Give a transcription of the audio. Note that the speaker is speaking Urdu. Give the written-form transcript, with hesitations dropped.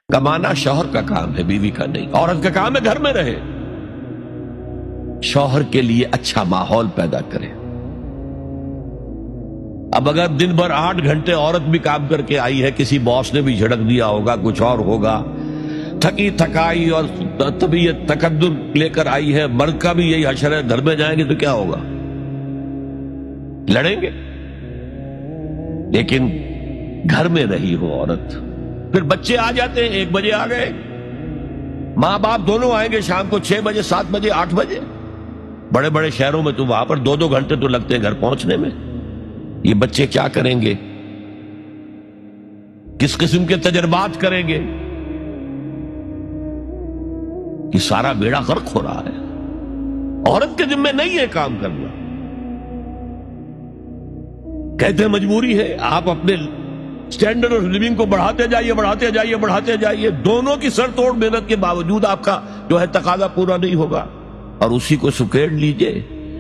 کمانا شوہر کا کام ہے، بیوی کا نہیں۔ عورت کا کام ہے گھر میں رہے، شوہر کے لیے اچھا ماحول پیدا کرے۔ اب اگر دن بھر 8 گھنٹے عورت بھی کام کر کے آئی ہے، کسی باس نے بھی جھڑک دیا ہوگا، کچھ اور ہوگا، تھکی تھکائی اور طبیعت تقدر لے کر آئی ہے، مرد کا بھی یہی حشر ہے، گھر میں جائیں گے تو کیا ہوگا؟ لڑیں گے۔ لیکن گھر میں رہی ہو عورت، پھر بچے آ جاتے ہیں، 1 بجے آ گئے، ماں باپ دونوں آئیں گے شام کو 6 بجے، 7 بجے، 8 بجے۔ بڑے بڑے شہروں میں تو وہاں پر 2 گھنٹے تو لگتے ہیں گھر پہنچنے میں۔ یہ بچے کیا کریں گے؟ کس قسم کے تجربات کریں گے؟ یہ سارا بیڑا غرق ہو رہا ہے۔ عورت کے ذمہ نہیں ہے کام کرنا، کہتے ہیں مجبوری ہے۔ آپ اپنے سٹینڈرڈ آف لیونگ کو بڑھاتے جائیے، بڑھاتے جائیے، بڑھاتے جائیے، دونوں کی سر توڑ محنت کے باوجود آپ کا جو ہے تقاضا پورا نہیں ہوگا، اور اسی کو سکیڑ لیجئے۔